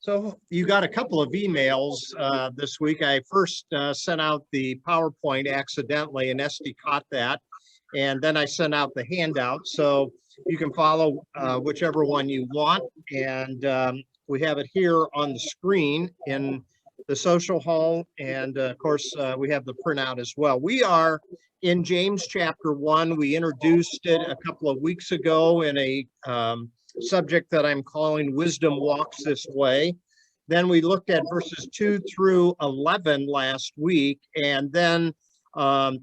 So you got a couple of emails this week. I first sent out the PowerPoint accidentally, and Esty caught that. And then I sent out the handout. So you can follow whichever one you want. And we have it here on the screen in the social hall. And of course, we have the printout as well. We are in James chapter 1. We introduced it a couple of weeks ago in a subject that I'm calling Wisdom Walks This Way. Then we looked at verses 2 through 11 last week. And then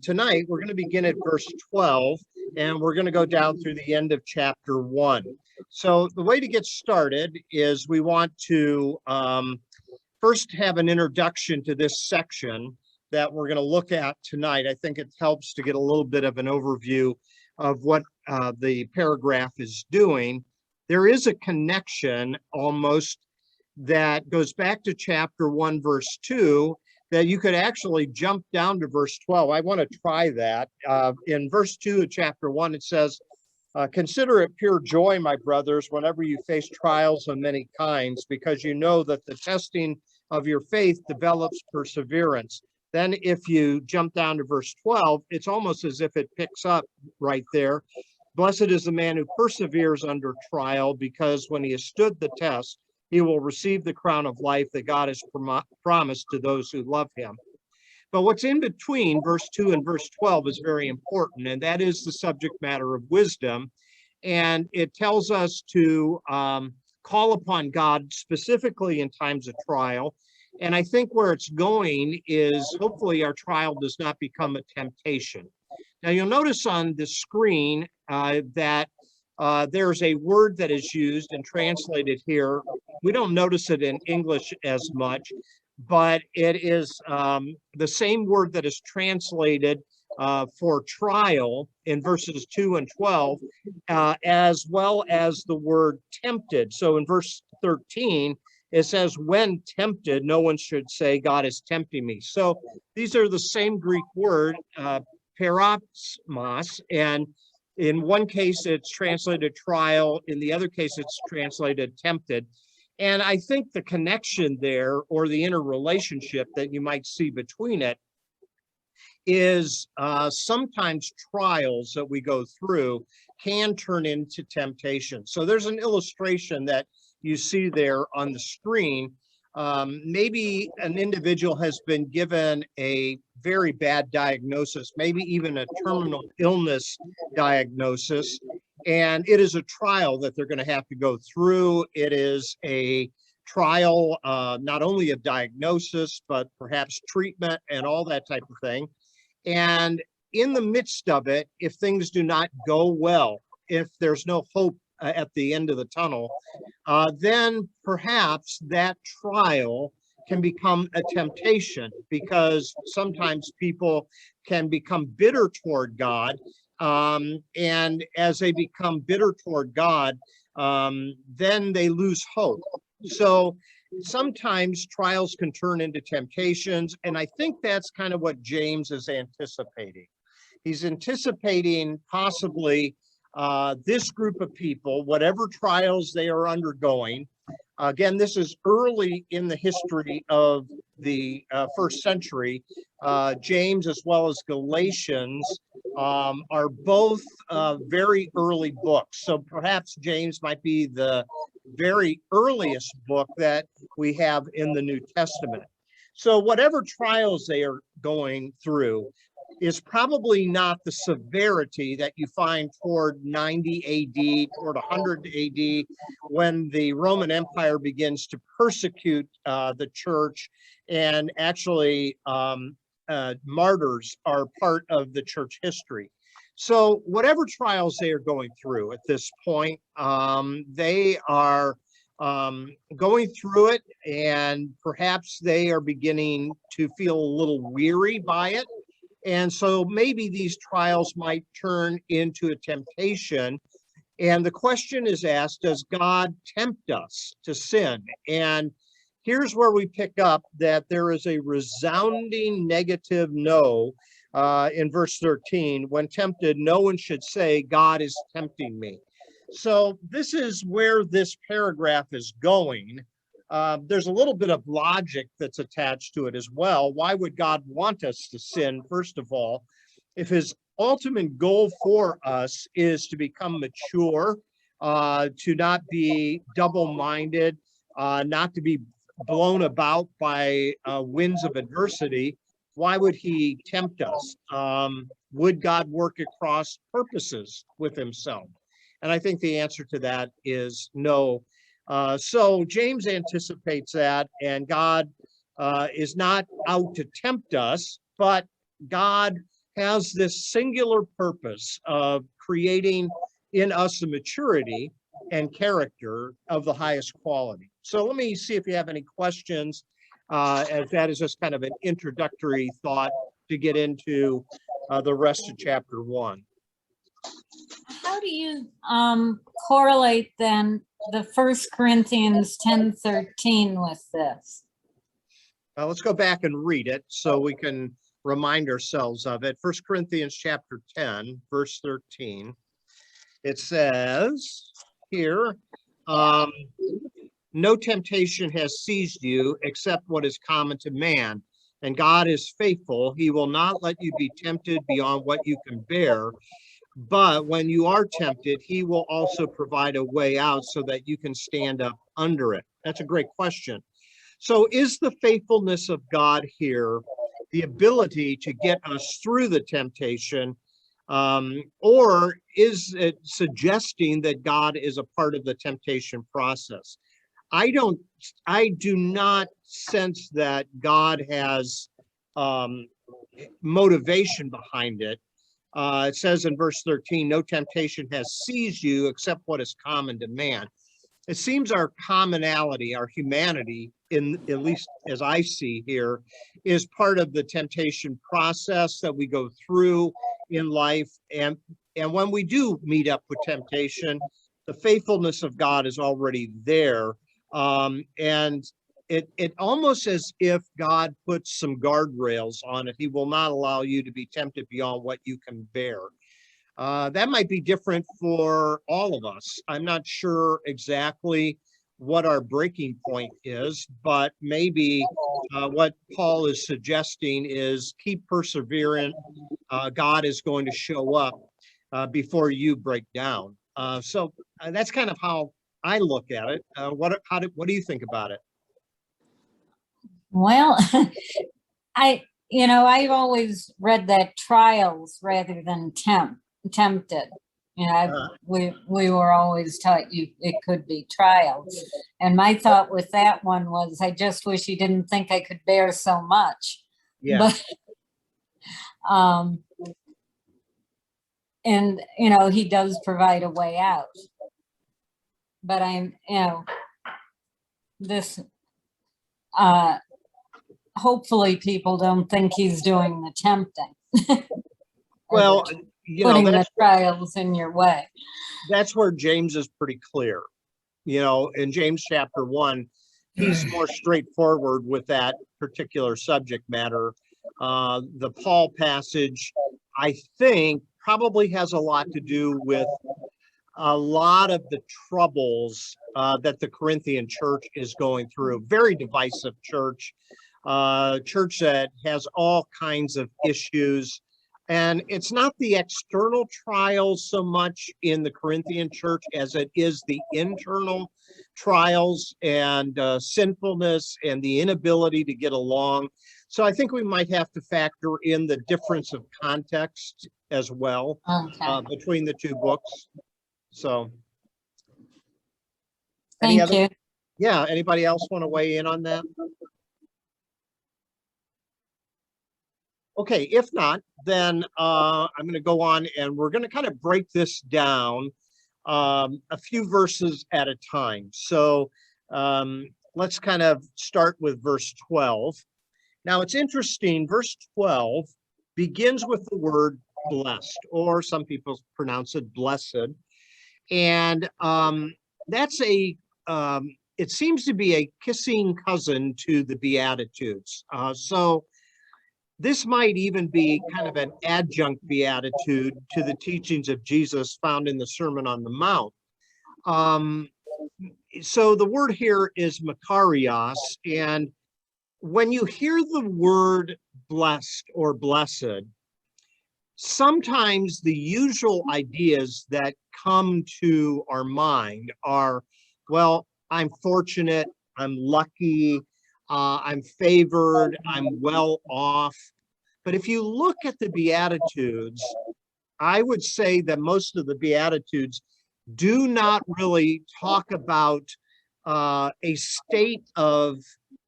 tonight we're going to begin at verse 12, and we're going to go down through the end of chapter 1. So the way to get started is we want to first have an introduction to this section that we're going to look at tonight. I think it helps to get a little bit of an overview of what the paragraph is doing. There is a connection almost that goes back to chapter 1, verse 2, that you could actually jump down to verse 12. I want to try that. In verse 2 of chapter 1, it says, "Consider it pure joy, my brothers, whenever you face trials of many kinds, because you know that the testing of your faith develops perseverance." Then if you jump down to verse 12, it's almost as if it picks up right there. "Blessed is the man who perseveres under trial, because when he has stood the test, he will receive the crown of life that God has promised to those who love him." But what's in between verse 2 and verse 12 is very important, and that is the subject matter of wisdom. And it tells us to call upon God specifically in times of trial. And I think where it's going is hopefully our trial does not become a temptation. Now you'll notice on the screen that there's a word that is used and translated here. We don't notice it in English as much, but it is the same word that is translated for trial in verses 2 and 12, as well as the word tempted. So in verse 13, it says, "When tempted, no one should say, 'God is tempting me.'" So these are the same Greek word, peirasmos, and in one case, it's translated trial. In the other case, it's translated tempted. And I think the connection there, or the interrelationship that you might see between it, is sometimes trials that we go through can turn into temptation. So there's an illustration that you see there on the screen. Maybe an individual has been given a very bad diagnosis, maybe even a terminal illness diagnosis, and it is a trial that they're going to have to go through. It is a trial, not only of diagnosis, but perhaps treatment and all that type of thing. And in the midst of it, if things do not go well, if there's no hope at the end of the tunnel, then perhaps that trial can become a temptation, because sometimes people can become bitter toward God. And as they become bitter toward God, then they lose hope. So sometimes trials can turn into temptations. And I think that's kind of what James is anticipating. He's anticipating possibly this group of people, whatever trials they are undergoing. Again, this is early in the history of the first century. James as well as Galatians are both very early books. So perhaps James might be the very earliest book that we have in the New Testament. So whatever trials they are going through is probably not the severity that you find toward 90 AD, toward 100 AD, when the Roman Empire begins to persecute the church, and actually martyrs are part of the church history. So whatever trials they are going through at this point, they are going through it, and perhaps they are beginning to feel a little weary by it. And so maybe these trials might turn into a temptation. And the question is asked, does God tempt us to sin? And here's where we pick up that there is a resounding negative no in verse 13. "When tempted, no one should say, 'God is tempting me.'" So this is where this paragraph is going. there's a little bit of logic that's attached to it as well. Why would God want us to sin, first of all, if his ultimate goal for us is to become mature, to not be double-minded, not to be blown about by winds of adversity? Why would he tempt us? Would God work across purposes with himself? And I think the answer to that is no. So James anticipates that, and God is not out to tempt us, but God has this singular purpose of creating in us a maturity and character of the highest quality. So let me see if you have any questions, as that is just kind of an introductory thought to get into the rest of chapter 1. How do you correlate then the 1 Corinthians 10:13 with this? Let's go back and read it so we can remind ourselves of it. 1 Corinthians chapter 10, verse 13. It says here, no temptation has seized you except what is common to man. And God is faithful. He will not let you be tempted beyond what you can bear. But when you are tempted, he will also provide a way out so that you can stand up under it. That's a great question. So is the faithfulness of God here the ability to get us through the temptation, or is it suggesting that God is a part of the temptation process? I do not sense that God has motivation behind it. It says in verse 13, no temptation has seized you except what is common to man. It seems our commonality, our humanity, at least as I see here, is part of the temptation process that we go through in life. And when we do meet up with temptation, the faithfulness of God is already there. And it almost as if God puts some guardrails on it. He will not allow you to be tempted beyond what you can bear. That might be different for all of us. I'm not sure exactly what our breaking point is, but maybe what Paul is suggesting is keep persevering. God is going to show up before you break down. So that's kind of how I look at it. What do you think about it? Well, I've always read that trials rather than tempted. We were always taught it could be trials. And my thought with that one was, I just wish he didn't think I could bear so much. Yeah. But, and, he does provide a way out. But hopefully people don't think he's doing the tempting. Well, putting the trials in your way. That's where James is pretty clear. In James chapter 1, he's more straightforward with that particular subject matter. The Paul passage, I think, probably has a lot to do with a lot of the troubles that the Corinthian church is going through. Very divisive church that has all kinds of issues. And it's not the external trials so much in the Corinthian church as it is the internal trials and sinfulness and the inability to get along. So I think we might have to factor in the difference of context as well, between the two books. So. Thank you. Yeah, anybody else want to weigh in on that? Okay, if not, then I'm going to go on and we're going to kind of break this down a few verses at a time. So let's kind of start with verse 12. Now it's interesting, verse 12 begins with the word blessed, or some people pronounce it blessed. And that's it seems to be a kissing cousin to the Beatitudes. So this might even be kind of an adjunct beatitude to the teachings of Jesus found in the Sermon on the Mount. so the word here is makarios, and when you hear the word blessed or blessed, sometimes the usual ideas that come to our mind are, well, I'm fortunate, I'm lucky, I'm favored, I'm well off. But if you look at the Beatitudes, I would say that most of the Beatitudes do not really talk about a state of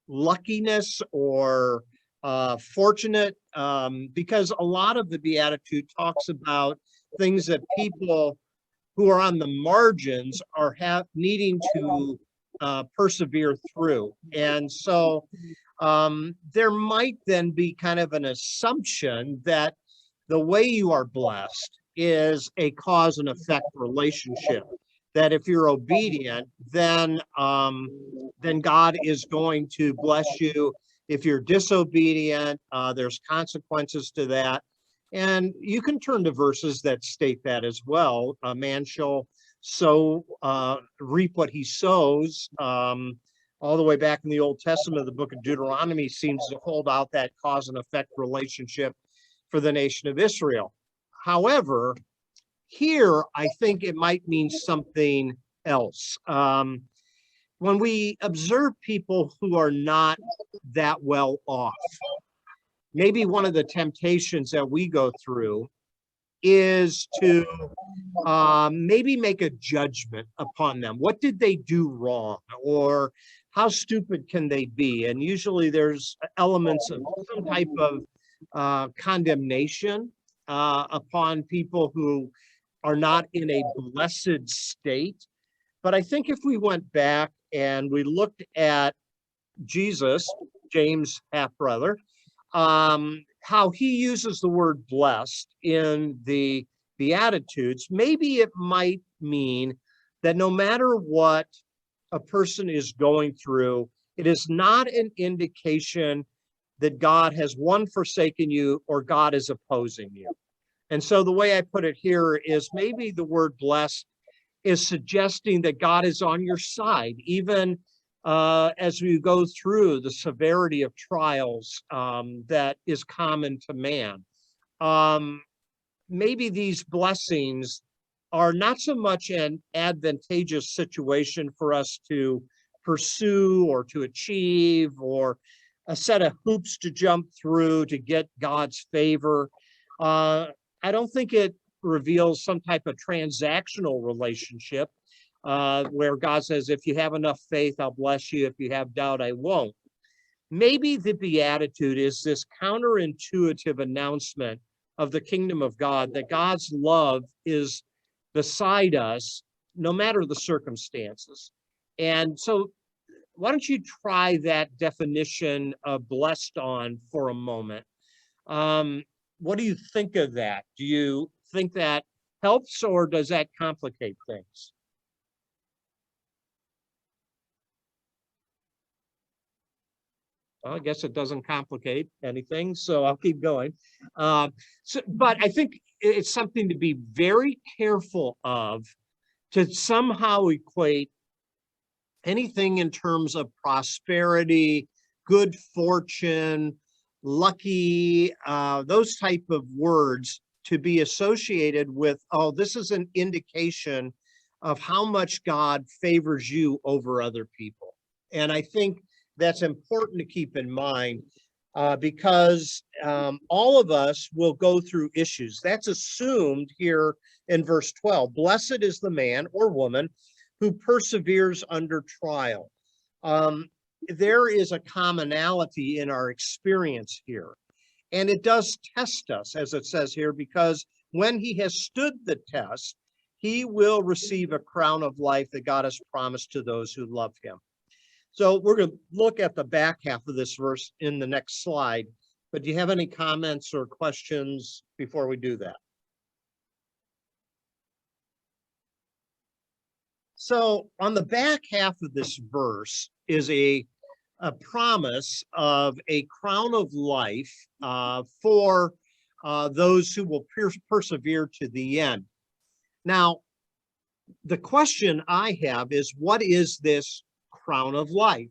luckiness or fortunate, because a lot of the Beatitude talks about things that people who are on the margins are needing to persevere through. And so there might then be kind of an assumption that the way you are blessed is a cause and effect relationship. That if you're obedient, then God is going to bless you. If you're disobedient, there's consequences to that. And you can turn to verses that state that as well. A man shall reap what he sows. All the way back in the Old Testament, the book of Deuteronomy seems to hold out that cause and effect relationship for the nation of Israel. However, here, I think it might mean something else. When we observe people who are not that well off, maybe one of the temptations that we go through is to maybe make a judgment upon them. What did they do wrong? Or how stupid can they be? And usually there's elements of some type of condemnation upon people who are not in a blessed state. But I think if we went back and we looked at Jesus, James' half-brother, how he uses the word blessed in the Beatitudes, maybe it might mean that no matter what a person is going through, it is not an indication that God has, one, forsaken you, or God is opposing you. And so the way I put it here is maybe the word blessed is suggesting that God is on your side, even as we go through the severity of trials that is common to man. Maybe these blessings are not so much an advantageous situation for us to pursue or to achieve, or a set of hoops to jump through to get God's favor. I don't think it reveals some type of transactional relationship where God says, if you have enough faith, I'll bless you. If you have doubt, I won't. Maybe the Beatitude is this counterintuitive announcement of the kingdom of God, that God's love is beside us, no matter the circumstances. And so why don't you try that definition of blessed on for a moment? What do you think of that? Do you think that helps, or does that complicate things? Well, I guess it doesn't complicate anything, so I'll keep going. But I think it's something to be very careful of, to somehow equate anything in terms of prosperity, good fortune, lucky, those type of words, to be associated with, oh, this is an indication of how much God favors you over other people. And I think that's important to keep in mind because all of us will go through issues. That's assumed here in verse 12. Blessed is the man or woman who perseveres under trial. There is a commonality in our experience here. And it does test us, as it says here, because when he has stood the test, he will receive a crown of life that God has promised to those who love him. So we're going to look at the back half of this verse in the next slide. But do you have any comments or questions before we do that? So on the back half of this verse is a promise of a crown of life for those who will persevere to the end. Now, the question I have is, what is this crown of life?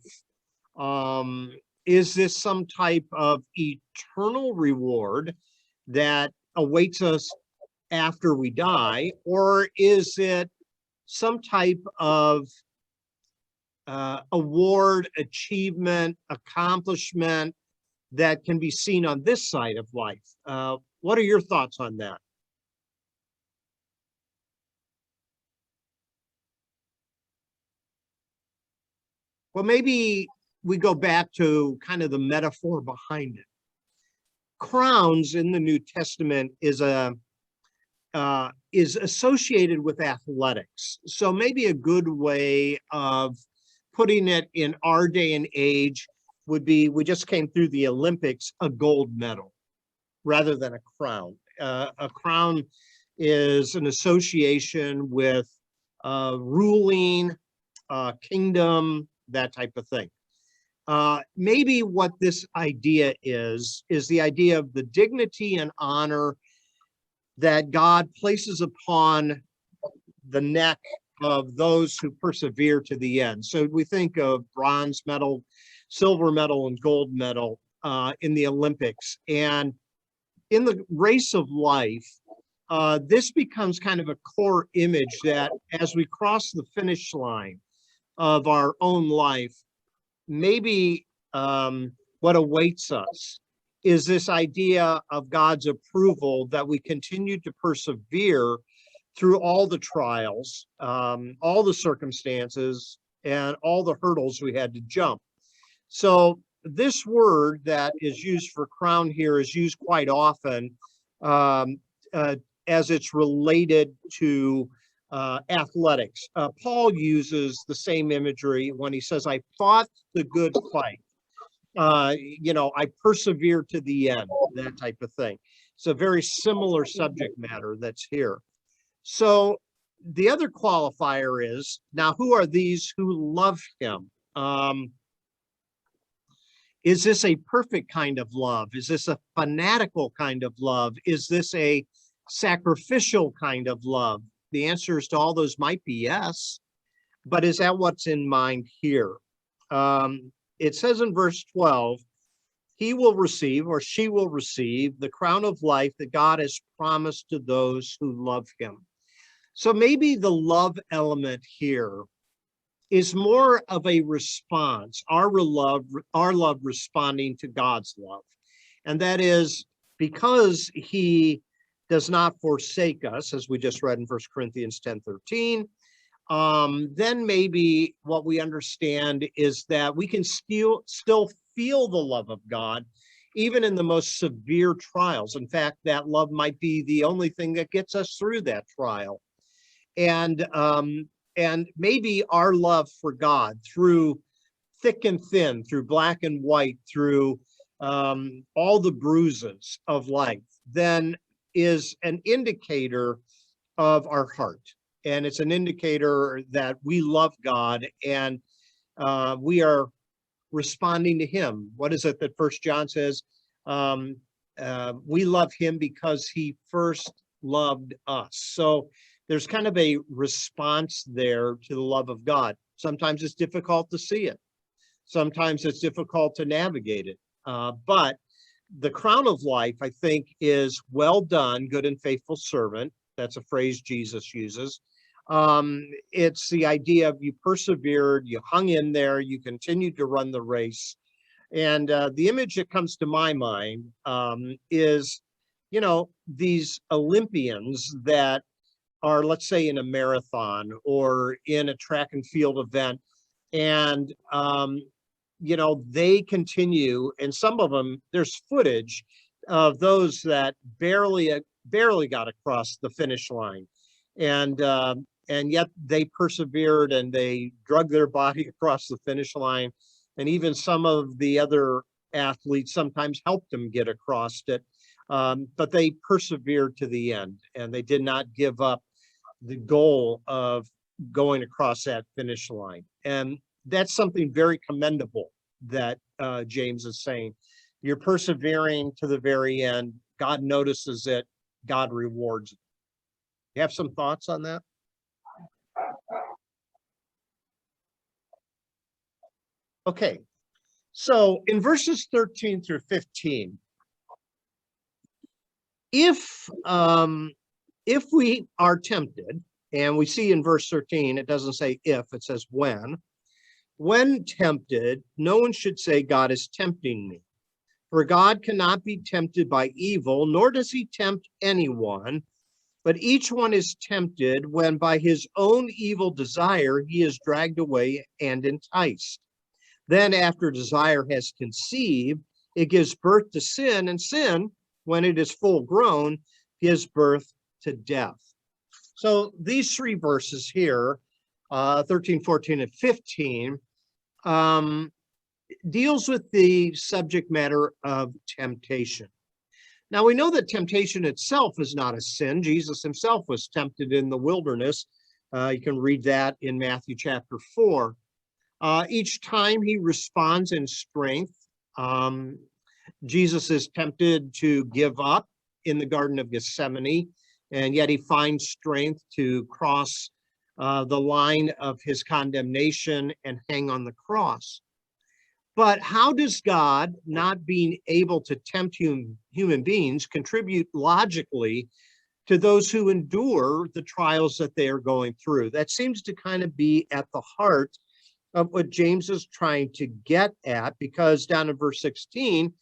Is this some type of eternal reward that awaits us after we die, or is it some type of award, achievement, accomplishment that can be seen on this side of life? What are your thoughts on that? Well, maybe we go back to kind of the metaphor behind it. Crowns in the New Testament is associated with athletics. So maybe a good way of putting it in our day and age would be, we just came through the Olympics, a gold medal rather than a crown. A crown is an association with ruling, kingdom, that type of thing. Maybe what this idea is the idea of the dignity and honor that God places upon the neck of those who persevere to the end. So we think of bronze medal, silver medal, and gold medal in the Olympics. And in the race of life, this becomes kind of a core image that as we cross the finish line of our own life, maybe what awaits us is this idea of God's approval that we continue to persevere through all the trials, all the circumstances, and all the hurdles we had to jump. So this word that is used for crown here is used quite often as it's related to athletics. Paul uses the same imagery when he says, I fought the good fight. I persevere to the end, that type of thing. It's a very similar subject matter that's here. So the other qualifier is, now who are these who love him? Is this a perfect kind of love? Is this a fanatical kind of love? Is this a sacrificial kind of love? The answers to all those might be yes, but is that what's in mind here? It says in verse 12, he will receive, or she will receive, the crown of life that God has promised to those who love him. So maybe the love element here is more of a response, our love responding to God's love. And that is because he does not forsake us, as we just read in 1 Corinthians 10:13. Then maybe what we understand is that we can still feel the love of God, even in the most severe trials. In fact, that love might be the only thing that gets us through that trial. And maybe our love for God, through thick and thin, through black and white, through all the bruises of life, then is an indicator of our heart. And it's an indicator that we love God and we are responding to him. What is it that First John says? We love him because he first loved us. So there's kind of a response there to the love of God. Sometimes it's difficult to see it. Sometimes it's difficult to navigate it. But the crown of life, I think, is well done, good and faithful servant. That's a phrase Jesus uses. It's the idea of you persevered, you hung in there, you continued to run the race. And the image that comes to my mind is, these Olympians that are, let's say, in a marathon or in a track and field event, and they continue, and some of them, there's footage of those that barely got across the finish line, and yet they persevered and they drug their body across the finish line, and even some of the other athletes sometimes helped them get across it, but they persevered to the end, and they did not give up the goal of going across that finish line. And that's something very commendable that James is saying. You're persevering to the very end. God notices it. God rewards it. You have some thoughts on that? Okay, so in verses 13 through 15, if we are tempted, and we see in verse 13, it doesn't say if, it says when tempted, no one should say, God is tempting me. For God cannot be tempted by evil, nor does he tempt anyone, but each one is tempted when by his own evil desire he is dragged away and enticed. Then after desire has conceived, it gives birth to sin, and sin, when it is full grown, gives birth to death. So these three verses here, 13, 14, and 15, deals with the subject matter of temptation. Now we know that temptation itself is not a sin. Jesus himself was tempted in the wilderness. You can read that in Matthew chapter 4. Each time he responds in strength. Jesus is tempted to give up in the Garden of Gethsemane, and yet he finds strength to cross the line of his condemnation and hang on the cross. But how does God, not being able to tempt human beings, contribute logically to those who endure the trials that they are going through? That seems to kind of be at the heart of what James is trying to get at, because down in verse 16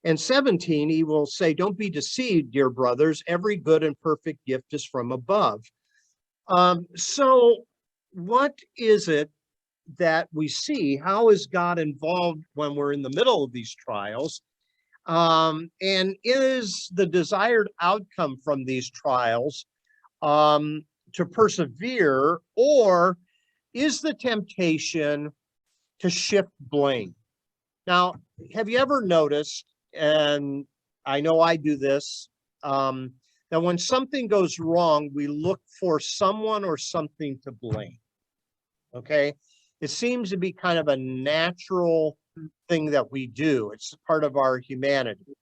and 17, he will say, don't be deceived, dear brothers. Every good and perfect gift is from above. So what is it that we see? How is God involved when we're in the middle of these trials? And is the desired outcome from these trials to persevere, or is the temptation to shift blame? Now, have you ever noticed, and I know I do this, that when something goes wrong, we look for someone or something to blame? Okay. It seems to be kind of a natural thing that we do. It's part of our humanity.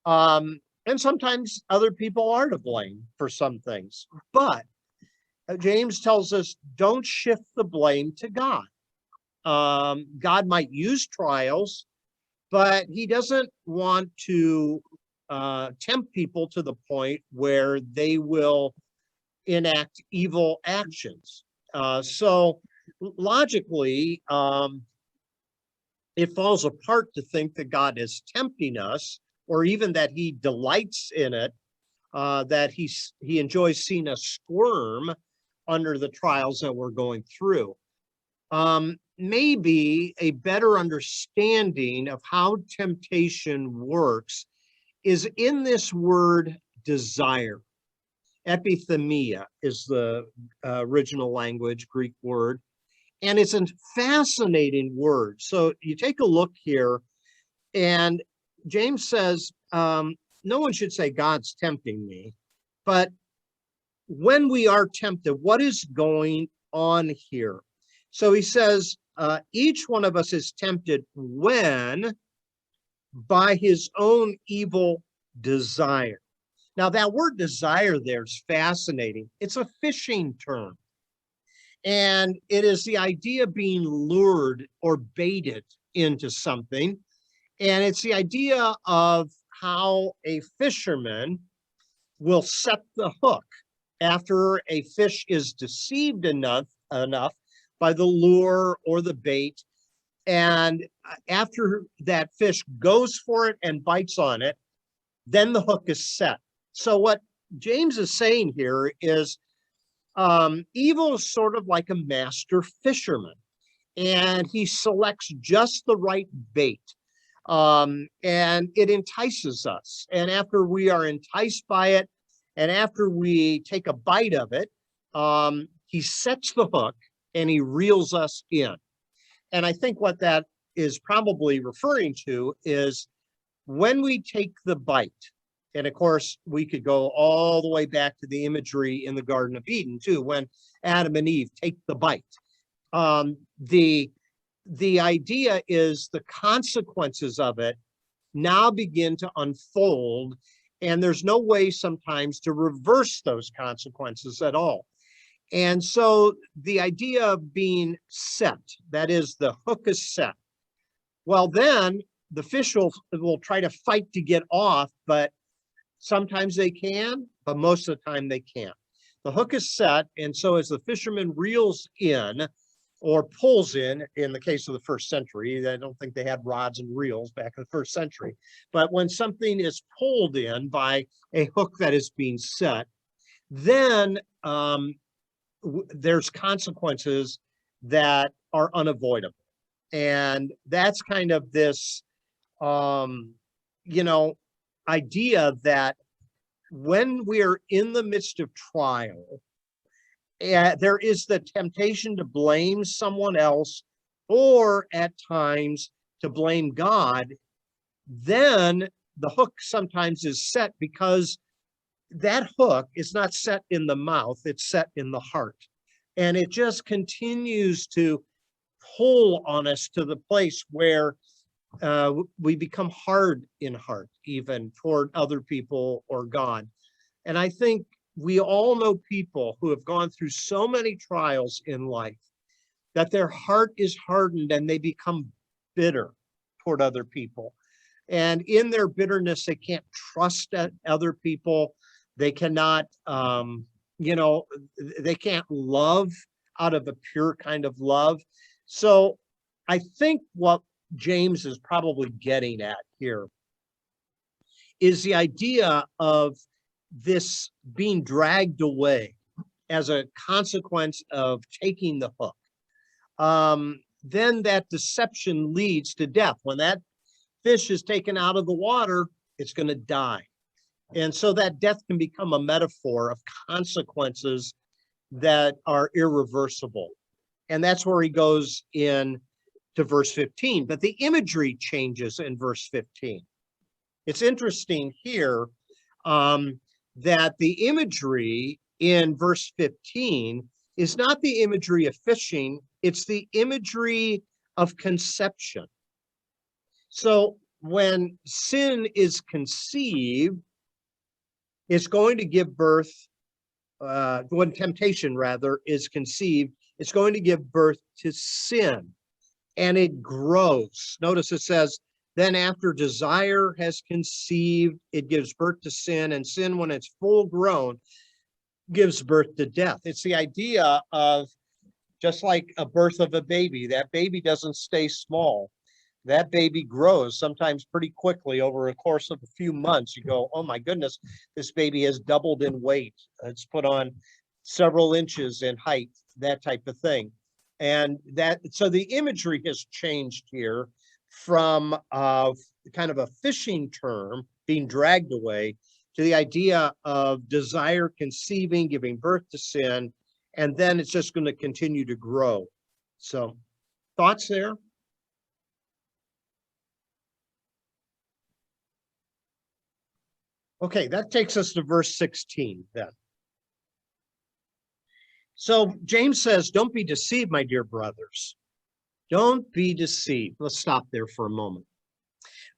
And sometimes other people are to blame for some things. But James tells us, don't shift the blame to God. God might use trials, but he doesn't want to tempt people to the point where they will enact evil actions. So logically, it falls apart to think that God is tempting us, or even that he delights in it, that he enjoys seeing us squirm under the trials that we're going through. Maybe a better understanding of how temptation works is in this word desire. Epithemia is the original language, Greek word. And it's a fascinating word. So you take a look here, and James says, no one should say God's tempting me, but when we are tempted, what is going on here? So he says, each one of us is tempted when by his own evil desire. Now that word desire there is fascinating. It's a fishing term. And it is the idea of being lured or baited into something. And it's the idea of how a fisherman will set the hook after a fish is deceived enough by the lure or the bait. And after that fish goes for it and bites on it, then the hook is set. So what James is saying here is, evil is sort of like a master fisherman, and he selects just the right bait, and it entices us. And after we are enticed by it, and after we take a bite of it, he sets the hook and he reels us in. And I think what that is probably referring to is when we take the bite. And of course, we could go all the way back to the imagery in the Garden of Eden too, when Adam and Eve take the bite. The idea is the consequences of it now begin to unfold, and there's no way sometimes to reverse those consequences at all. And so the idea of being set, that is, the hook is set, Well, then the fish will try to fight to get off, but sometimes they can, but most of the time they can't. The hook is set, and so as the fisherman reels in or pulls in the case of the first century, I don't think they had rods and reels back in the first century, but when something is pulled in by a hook that is being set, then there's consequences that are unavoidable. And that's kind of this, idea that when we're in the midst of trial, there is the temptation to blame someone else, or at times to blame God. Then the hook sometimes is set, because that hook is not set in the mouth, it's set in the heart. And it just continues to pull on us to the place where we become hard in heart, even toward other people or God. And I think we all know people who have gone through so many trials in life that their heart is hardened and they become bitter toward other people. And in their bitterness, they can't trust other people. They cannot, they can't love out of a pure kind of love. So I think what James is probably getting at here is the idea of this being dragged away as a consequence of taking the hook. Then that deception leads to death. When that fish is taken out of the water, it's going to die. And so that death can become a metaphor of consequences that are irreversible. And that's where he goes in to verse 15. But the imagery changes in verse 15. It's interesting here that the imagery in verse 15 is not the imagery of fishing, it's the imagery of conception. So when sin is conceived, it's going to give birth, when temptation rather is conceived, it's going to give birth to sin, and it grows. Notice it says, then after desire has conceived, it gives birth to sin, and sin, when it's full grown, gives birth to death. It's the idea of just like a birth of a baby. That baby doesn't stay small. That baby grows sometimes pretty quickly over a course of a few months. You go, oh my goodness, this baby has doubled in weight. It's put on several inches in height, that type of thing. And so the imagery has changed here from kind of a fishing term, being dragged away, to the idea of desire conceiving, giving birth to sin, and then it's just going to continue to grow. So, thoughts there? Okay, that takes us to verse 16 then. So James says, don't be deceived, my dear brothers. Don't be deceived. Let's stop there for a moment.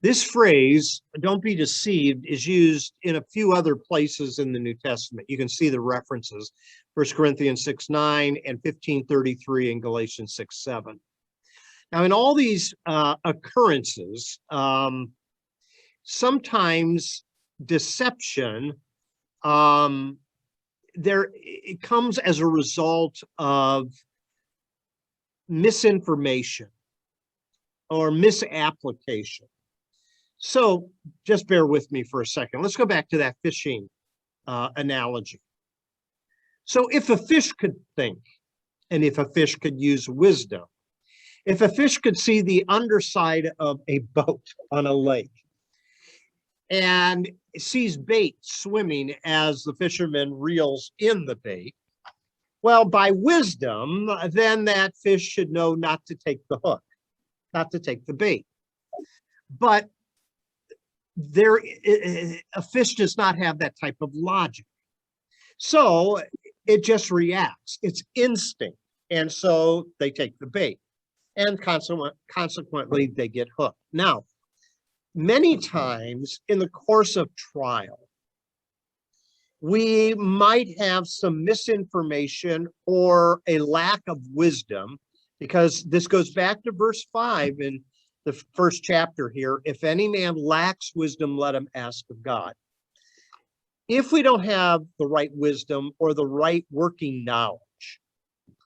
This phrase, don't be deceived, is used in a few other places in the New Testament. You can see the references, 1 Corinthians 6:9 and 15:33 in Galatians 6:7. Now, in all these occurrences, sometimes deception, it comes as a result of misinformation or misapplication. So just bear with me for a second. Let's go back to that fishing analogy. So if a fish could think, and if a fish could use wisdom, if a fish could see the underside of a boat on a lake and sees bait swimming as the fisherman reels in the bait, well, by wisdom, then that fish should know not to take the hook, not to take the bait. But a fish does not have that type of logic. So it just reacts. It's instinct. And so they take the bait. And consequently, they get hooked. Now, many times in the course of trial, we might have some misinformation or a lack of wisdom, because this goes back to verse 5 in the first chapter here, if any man lacks wisdom, let him ask of God. If we don't have the right wisdom or the right working knowledge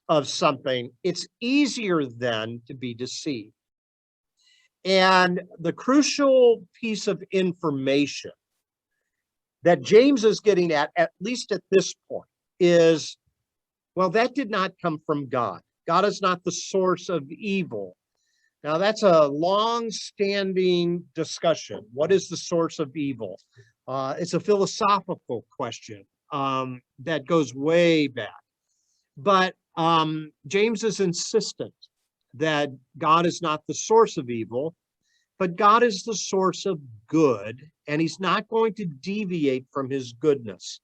of something, it's easier then to be deceived. And the crucial piece of information that James is getting at least at this point, is, well, that did not come from God. God is not the source of evil. Now, that's a long-standing discussion. What is the source of evil? It's a philosophical question that goes way back. But James is insistent that God is not the source of evil, but God is the source of good, and he's not going to deviate from his goodness.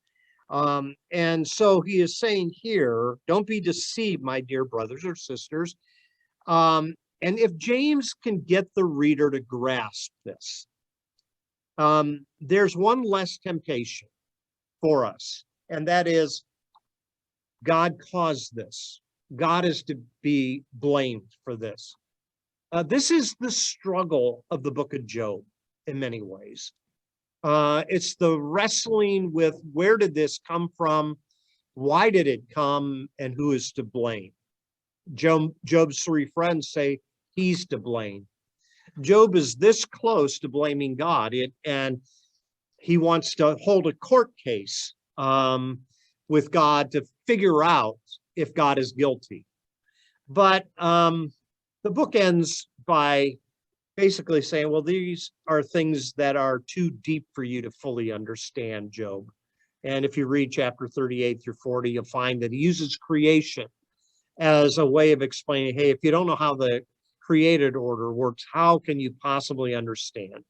And so he is saying here, don't be deceived, my dear brothers or sisters. And if James can get the reader to grasp this, there's one less temptation for us, and that is God caused this. God is to be blamed for this. This is the struggle of the book of Job in many ways. It's the wrestling with where did this come from? Why did it come? And who is to blame? Job's three friends say he's to blame. Job is this close to blaming God, and he wants to hold a court case with God to figure out if God is guilty. But the book ends by basically saying, well, these are things that are too deep for you to fully understand, Job. And if you read chapter 38 through 40, you'll find that he uses creation as a way of explaining, hey, if you don't know how the created order works, how can you possibly understand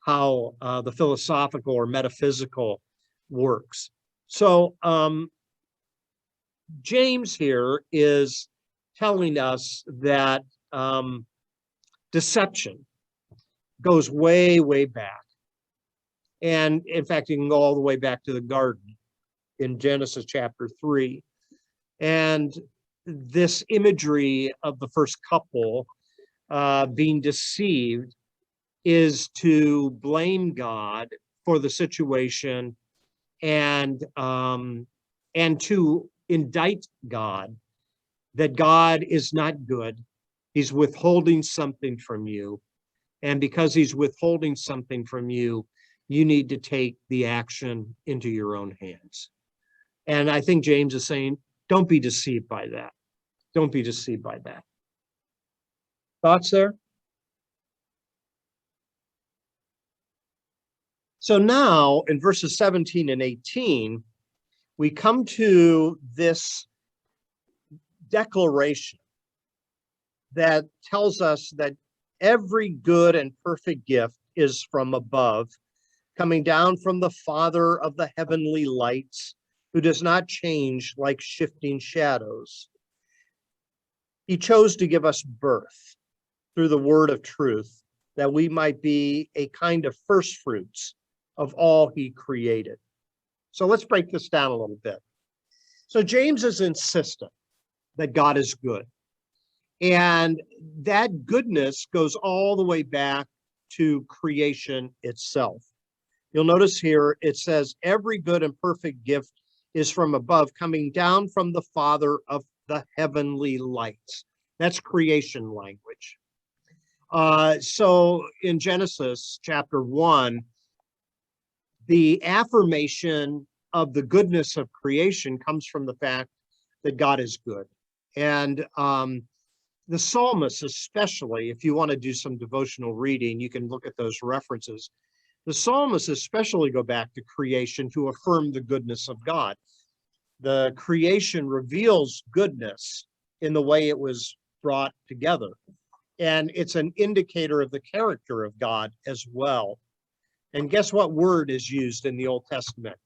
how the philosophical or metaphysical works? So James here is telling us that deception goes way, way back. And in fact, you can go all the way back to the garden in Genesis chapter 3. And this imagery of the first couple being deceived is to blame God for the situation and to indict God, that God is not good. He's withholding something from you. And because he's withholding something from you, you need to take the action into your own hands. And I think James is saying, don't be deceived by that. Don't be deceived by that. Thoughts there? So now in verses 17 and 18, we come to this declaration that tells us that every good and perfect gift is from above, coming down from the Father of the heavenly lights, who does not change like shifting shadows. He chose to give us birth through the word of truth, that we might be a kind of first fruits of all he created. So let's break this down a little bit. So James is insistent that God is good. And that goodness goes all the way back to creation itself. You'll notice here it says, every good and perfect gift is from above, coming down from the Father of the heavenly lights. That's creation language. So in Genesis chapter 1, the affirmation of the goodness of creation comes from the fact that God is good. And the psalmists, especially, if you want to do some devotional reading, you can look at those references. The psalmists especially go back to creation to affirm the goodness of God. The creation reveals goodness in the way it was brought together. And it's an indicator of the character of God as well. And guess what word is used in the Old Testament?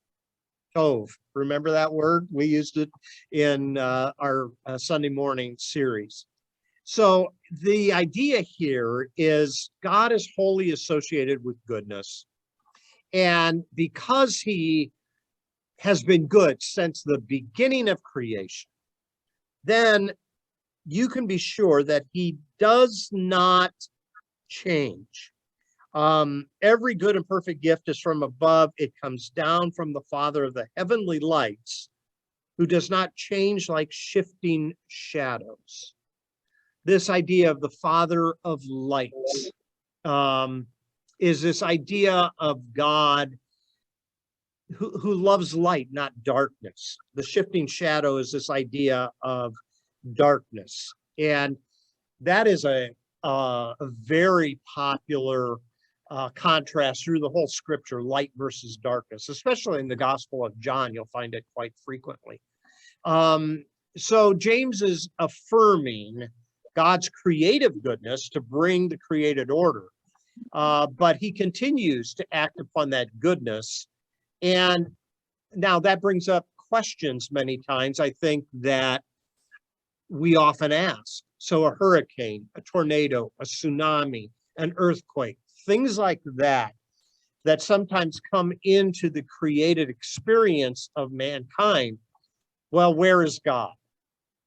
Tov. Remember that word? We used it in our Sunday morning series. So the idea here is God is wholly associated with goodness. And because he has been good since the beginning of creation, then you can be sure that he does not change. Every good and perfect gift is from above. It comes down from the Father of the heavenly lights, who does not change like shifting shadows. This idea of the Father of lights is this idea of God who loves light, not darkness. The shifting shadow is this idea of darkness. And that is a very popular contrast through the whole scripture, light versus darkness, especially in the Gospel of John. You'll find it quite frequently. So James is affirming God's creative goodness to bring the created order, but he continues to act upon that goodness. And now that brings up questions many times, I think, that we often ask. So a hurricane, a tornado, a tsunami, an earthquake, things like that, that sometimes come into the created experience of mankind. Well, where is God?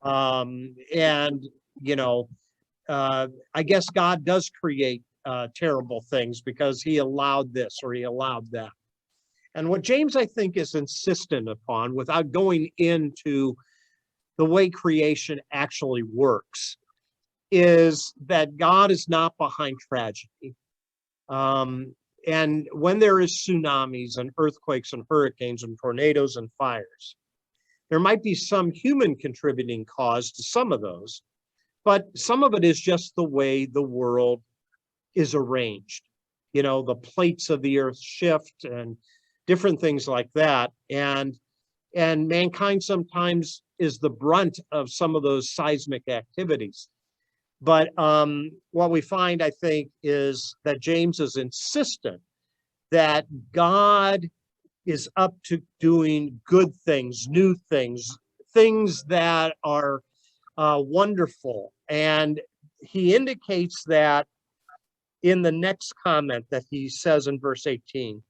And, you know, I guess God does create terrible things because he allowed this or he allowed that. And what James, I think, is insistent upon, without going into the way creation actually works, is that God is not behind tragedy. And when there is tsunamis and earthquakes and hurricanes and tornadoes and fires, there might be some human contributing cause to some of those, but some of it is just the way the world is arranged. You know, the plates of the earth shift and different things like that. And mankind sometimes is the brunt of some of those seismic activities. But what we find, I think, is that James is insistent that God is up to doing good things, new things, things that are wonderful. And he indicates that in the next comment that he says in verse 18.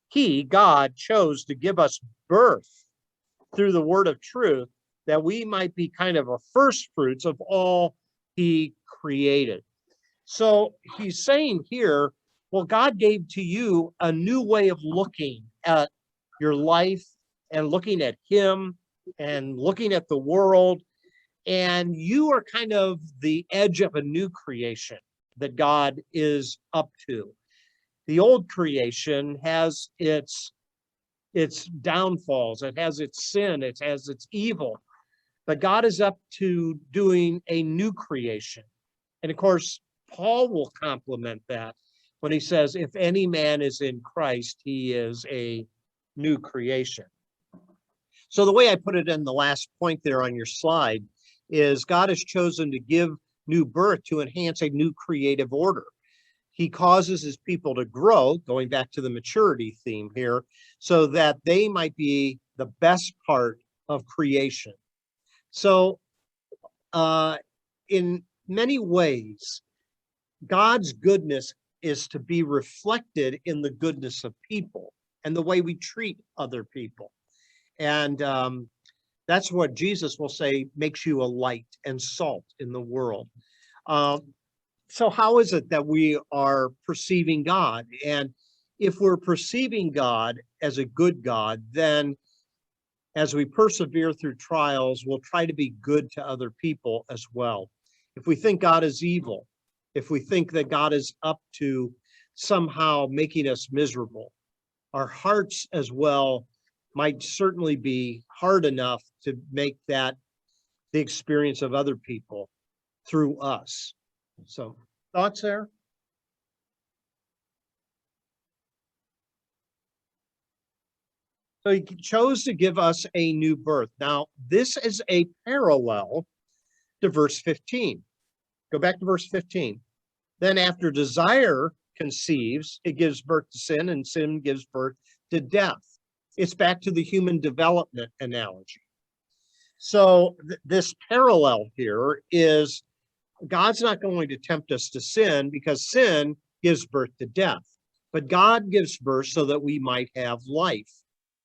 He, God, chose to give us birth through the word of truth, that we might be kind of a first fruits of all he created. So he's saying here, well, God gave to you a new way of looking at your life and looking at him and looking at the world. And you are kind of the edge of a new creation that God is up to. The old creation has its downfalls, it has its sin, it has its evil, but God is up to doing a new creation. And of course, Paul will complement that when he says, if any man is in Christ, he is a new creation. So the way I put it in the last point there on your slide is God has chosen to give new birth to enhance a new creative order. He causes his people to grow, going back to the maturity theme here, so that they might be the best part of creation. So in many ways, God's goodness is to be reflected in the goodness of people and the way we treat other people. And that's what Jesus will say makes you a light and salt in the world. So how is it that we are perceiving God? And if we're perceiving God as a good God, then as we persevere through trials, we'll try to be good to other people as well. If we think God is evil, if we think that God is up to somehow making us miserable, our hearts as well might certainly be hard enough to make that the experience of other people through us. So, thoughts there? So he chose to give us a new birth. Now, this is a parallel to verse 15. Go back to verse 15. Then after desire conceives, it gives birth to sin, and sin gives birth to death. It's back to the human development analogy. So this parallel here is God's not going to tempt us to sin because sin gives birth to death. But God gives birth so that we might have life.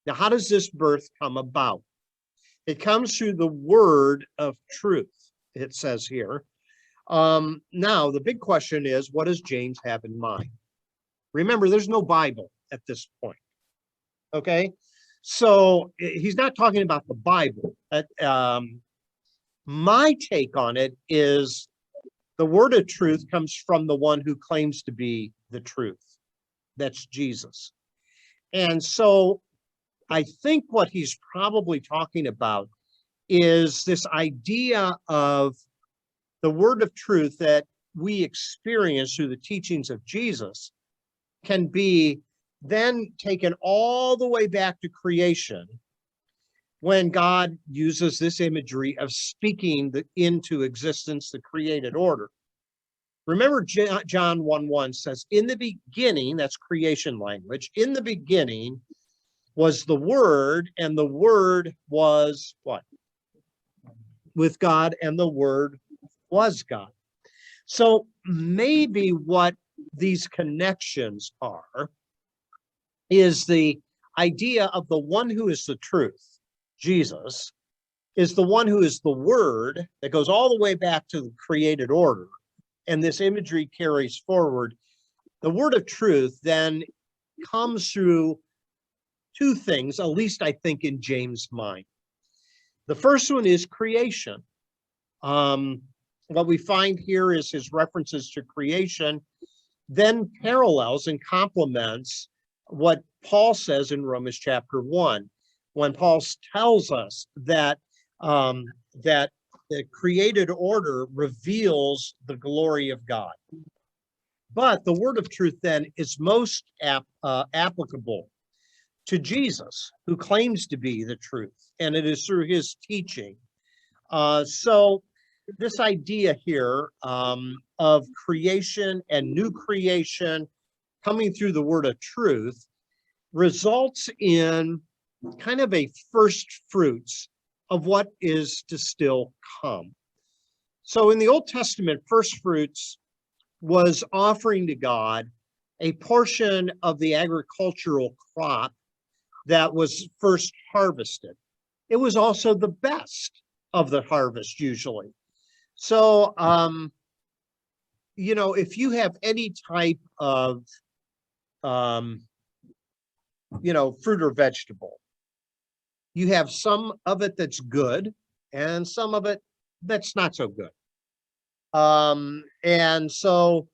Now, how does this birth come about? It comes through the word of truth, it says here. Now, the big question is, what does James have in mind? Remember, there's no Bible at this point. Okay, so he's not talking about the Bible. My take on it is the word of truth comes from the one who claims to be the truth. That's Jesus. And so I think what he's probably talking about is this idea of the word of truth that we experience through the teachings of Jesus can be then taken all the way back to creation when God uses this imagery of speaking into existence the created order. Remember, John 1:1 says, in the beginning, that's creation language, in the beginning was the Word, and the Word was what? With God, and the Word was God. So maybe what these connections are is the idea of the one who is the truth, Jesus, is the one who is the Word that goes all the way back to the created order. And this imagery carries forward. The word of truth then comes through two things, at least I think in James' mind. The first one is creation. What we find here is his references to creation, then parallels and complements what Paul says in Romans chapter 1, when Paul tells us that that the created order reveals the glory of God. But the word of truth then is most applicable to Jesus, who claims to be the truth, and it is through his teaching. So this idea here of creation and new creation coming through the word of truth results in kind of a first fruits of what is to still come. So in the Old Testament, first fruits was offering to God a portion of the agricultural crop that was first harvested. It was also the best of the harvest usually. So, if you have any type of, fruit or vegetable, you have some of it that's good and some of it that's not so good. And so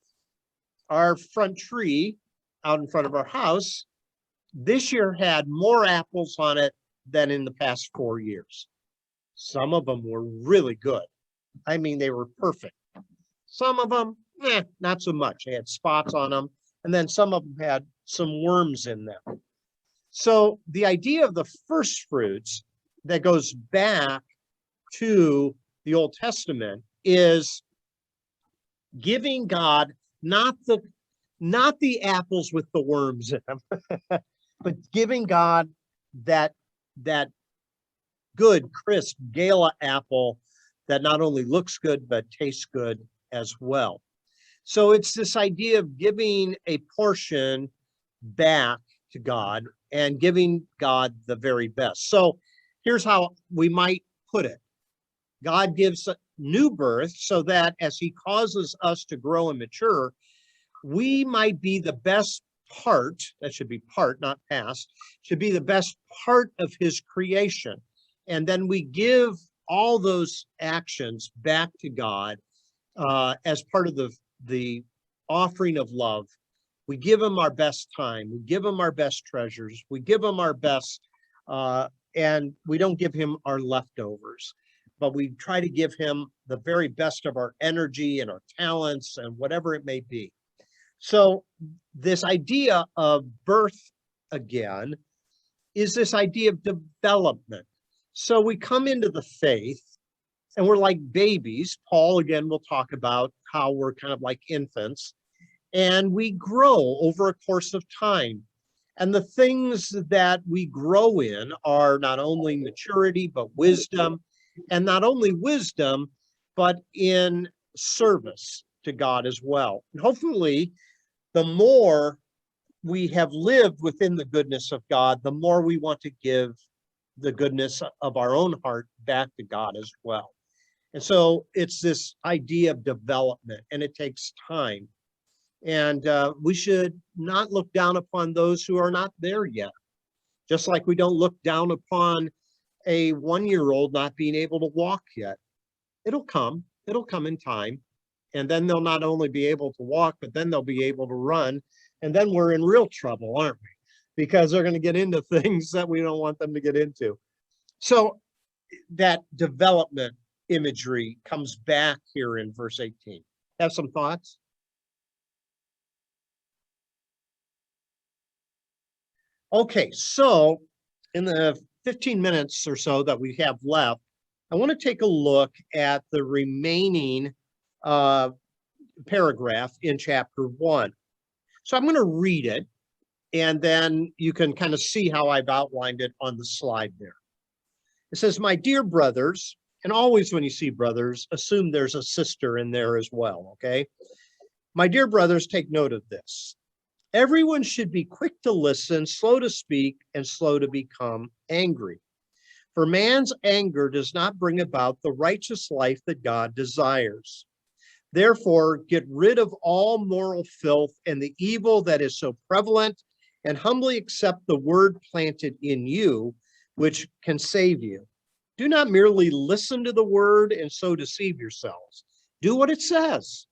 our front tree out in front of our house this year had more apples on it than in the past 4 years. Some of them were really good. I mean, they were perfect. Some of them, not so much. They had spots on them. And then some of them had some worms in them. So the idea of the first fruits that goes back to the Old Testament is giving God not the apples with the worms in them, but giving God that good, crisp gala apple that not only looks good, but tastes good as well. So it's this idea of giving a portion back to God and giving God the very best. So here's how we might put it. God gives a new birth so that as he causes us to grow and mature, we might be the best part, that should be part, not past, should be the best part of his creation. And then we give all those actions back to God as part of the offering of love. We give him our best time. We give him our best treasures. We give him our best, and we don't give him our leftovers, but we try to give him the very best of our energy and our talents and whatever it may be. So this idea of birth again is this idea of development. So we come into the faith and we're like babies. Paul again will talk about how we're kind of like infants, and we grow over a course of time. And the things that we grow in are not only maturity, but wisdom, and not only wisdom, but in service to God as well. And hopefully, the more we have lived within the goodness of God, the more we want to give the goodness of our own heart back to God as well. And so it's this idea of development, and it takes time. And we should not look down upon those who are not there yet, just like we don't look down upon a 1-year-old not being able to walk yet. It'll come in time. And then they'll not only be able to walk, but then they'll be able to run. And then we're in real trouble, aren't we? Because they're going to get into things that we don't want them to get into. So that development imagery comes back here in verse 18. Have some thoughts? Okay, so in the 15 minutes or so that we have left, I want to take a look at the remaining paragraph in chapter 1. So I'm going to read it, and then you can kind of see how I've outlined it on the slide there. It says, "My dear brothers," and always when you see brothers, assume there's a sister in there as well, okay? "My dear brothers, take note of this. Everyone should be quick to listen, slow to speak, and slow to become angry. For man's anger does not bring about the righteous life that God desires. Therefore, get rid of all moral filth and the evil that is so prevalent, and humbly accept the word planted in you, which can save you. Do not merely listen to the word and so deceive yourselves. Do what it says.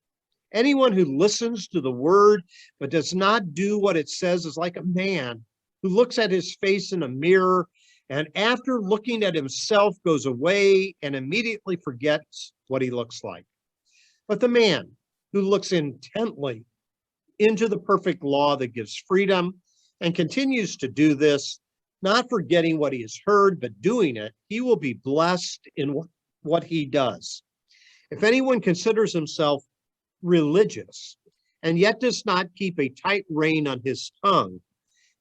Anyone who listens to the word but does not do what it says is like a man who looks at his face in a mirror and after looking at himself goes away and immediately forgets what he looks like. But the man who looks intently into the perfect law that gives freedom and continues to do this, not forgetting what he has heard, but doing it, he will be blessed in what he does. If anyone considers himself religious and yet does not keep a tight rein on his tongue,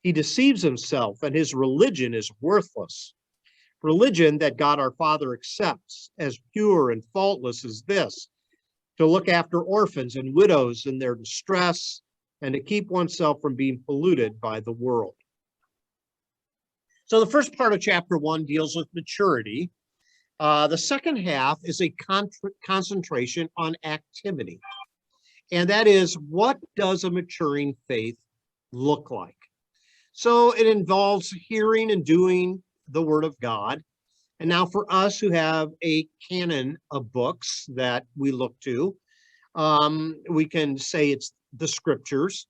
he deceives himself and his religion is worthless. Religion that God our Father accepts as pure and faultless is this: to look after orphans and widows in their distress and to keep oneself from being polluted by the world." So the first part of chapter 1 deals with maturity. The second half is a concentration on activity. And that is, what does a maturing faith look like? So it involves hearing and doing the word of God. And now for us who have a canon of books that we look to, we can say it's the scriptures.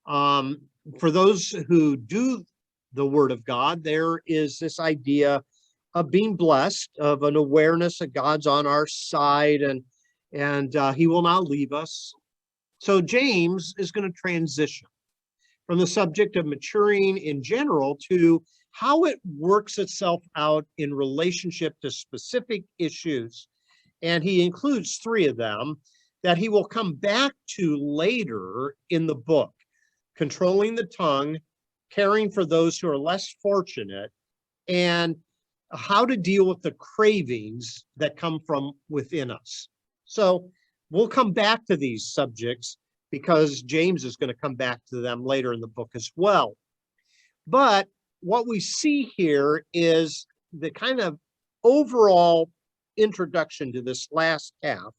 For those who do the word of God, there is this idea of being blessed, of an awareness that God's on our side and he will not leave us. So James is going to transition from the subject of maturing in general to how it works itself out in relationship to specific issues. And he includes 3 of them that he will come back to later in the book: controlling the tongue, caring for those who are less fortunate, and how to deal with the cravings that come from within us. So we'll come back to these subjects because James is going to come back to them later in the book as well. But what we see here is the kind of overall introduction to this last half.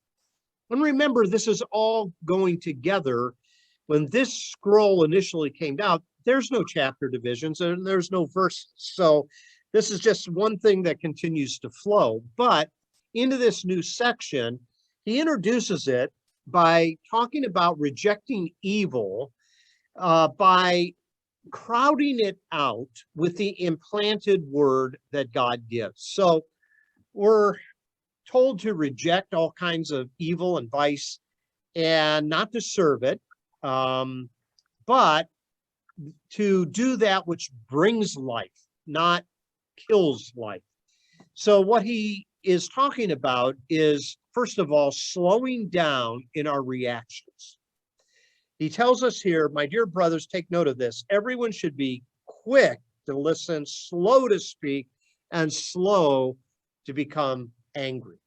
And remember, this is all going together. When this scroll initially came out, there's no chapter divisions and there's no verses. So this is just one thing that continues to flow. But into this new section, he introduces it by talking about rejecting evil, by crowding it out with the implanted word that God gives. So we're told to reject all kinds of evil and vice and not to serve it, but to do that which brings life, not kills life. So what he is talking about is, first of all, slowing down in our reactions. He tells us here, "My dear brothers, take note of this. Everyone should be quick to listen, slow to speak, and slow to become angry."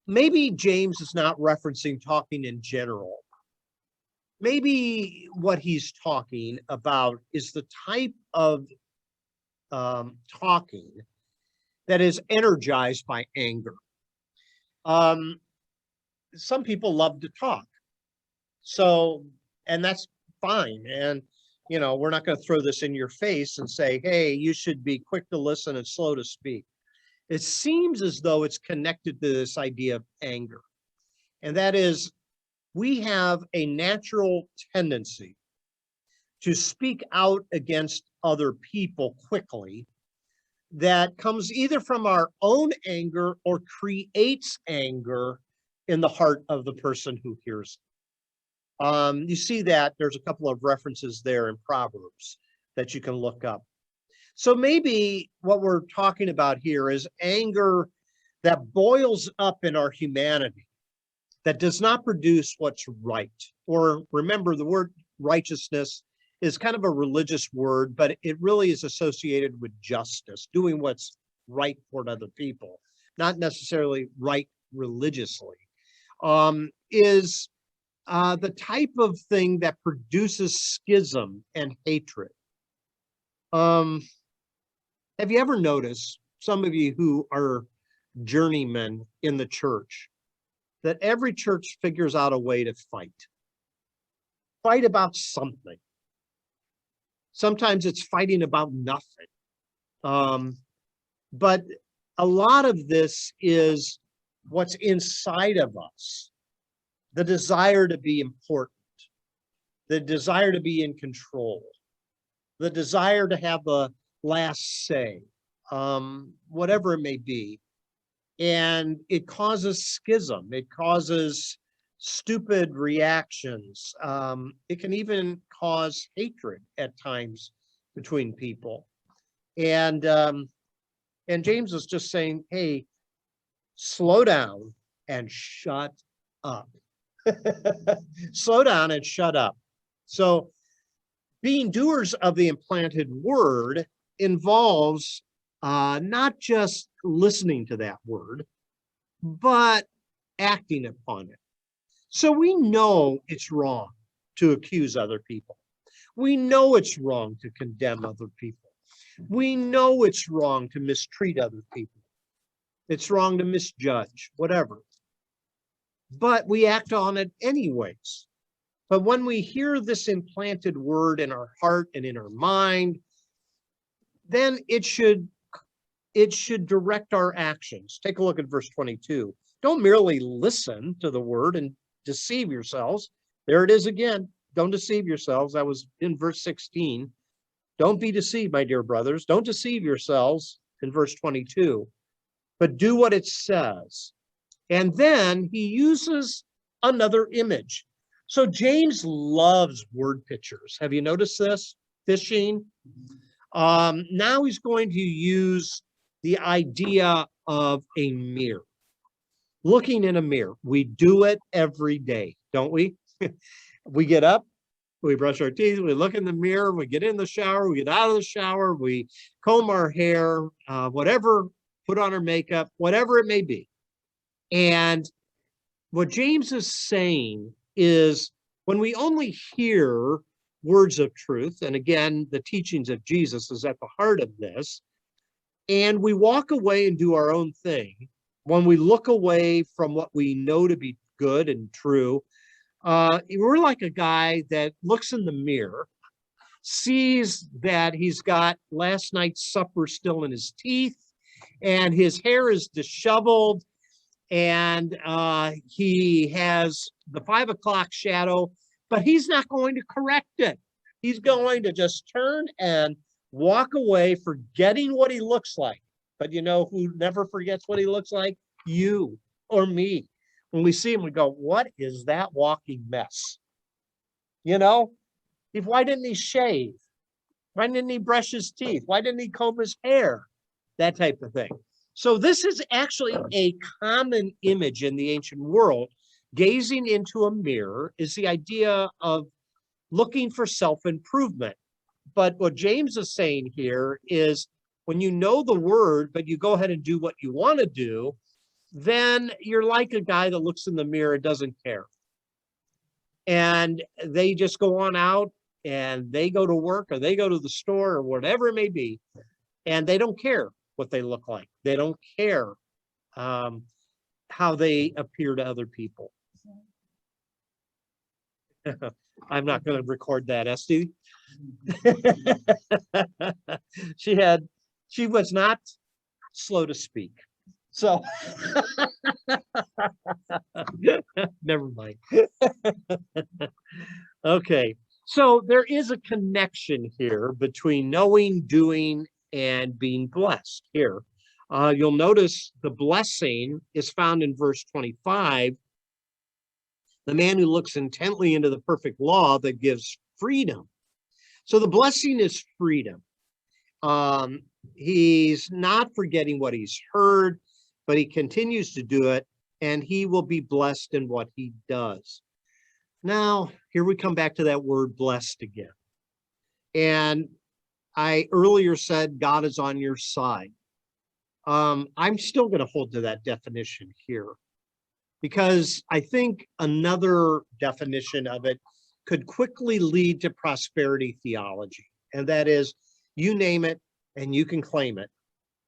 Maybe James is not referencing talking in general. Maybe what he's talking about is the type of talking that is energized by anger. Some people love to talk. So, and that's fine. And, we're not going to throw this in your face and say, hey, you should be quick to listen and slow to speak. It seems as though it's connected to this idea of anger. And that is, we have a natural tendency to speak out against other people quickly that comes either from our own anger or creates anger in the heart of the person who hears it. You see that there's a couple of references there in Proverbs that you can look up. So maybe what we're talking about here is anger that boils up in our humanity, that does not produce what's right. Or remember, the word righteousness is kind of a religious word, but it really is associated with justice, doing what's right toward other people, not necessarily right religiously, is the type of thing that produces schism and hatred. Have you ever noticed, some of you who are journeymen in the church, that every church figures out a way to fight about something? Sometimes it's fighting about nothing. But a lot of this is what's inside of us. The desire to be important, the desire to be in control, the desire to have the last say, whatever it may be. And it causes schism. It causes stupid reactions. It can even cause hatred at times between people. And James was just saying, hey, slow down and shut up. Slow down and shut up. So being doers of the implanted word involves not just listening to that word, but acting upon it. So we know it's wrong to accuse other people. We know it's wrong to condemn other people. We know it's wrong to mistreat other people. It's wrong to misjudge, whatever. But we act on it anyways. But when we hear this implanted word in our heart and in our mind, then it should direct our actions. Take a look at verse 22. Don't merely listen to the word and deceive yourselves. There it is again. Don't deceive yourselves. That was in verse 16. Don't be deceived, my dear brothers. Don't deceive yourselves in verse 22, but do what it says. And then he uses another image. So James loves word pictures. Have you noticed this? Fishing. Now he's going to use the idea of a mirror. Looking in a mirror. We do it every day, don't we? We get up, we brush our teeth, we look in the mirror, we get in the shower, we get out of the shower, we comb our hair, whatever, put on our makeup, whatever it may be. And what James is saying is, when we only hear words of truth, and again, the teachings of Jesus is at the heart of this, and we walk away and do our own thing, when we look away from what we know to be good and true, we're like a guy that looks in the mirror, sees that he's got last night's supper still in his teeth, and his hair is disheveled, and he has the 5 o'clock shadow, but he's not going to correct it. He's going to just turn and walk away, forgetting what he looks like. But you know who never forgets what he looks like? You or me. When we see him, we go, what is that walking mess? You know, why didn't he shave? Why didn't he brush his teeth? Why didn't he comb his hair? That type of thing. So this is actually a common image in the ancient world. Gazing into a mirror is the idea of looking for self-improvement. But what James is saying here is, when you know the word, but you go ahead and do what you want to do, then you're like a guy that looks in the mirror and doesn't care. And they just go on out and they go to work or they go to the store or whatever it may be, and they don't care what they look like. They don't care how they appear to other people. I'm not going to record that, Esty. She was not slow to speak. So never mind. Okay. So there is a connection here between knowing, doing, and being blessed here. You'll notice the blessing is found in verse 25. The man who looks intently into the perfect law that gives freedom. So the blessing is freedom. He's not forgetting what he's heard, but he continues to do it, and he will be blessed in what he does. Now, here we come back to that word blessed again. And I earlier said God is on your side. I'm still going to hold to that definition here, because I think another definition of it could quickly lead to prosperity theology. And that is, you name it and you can claim it.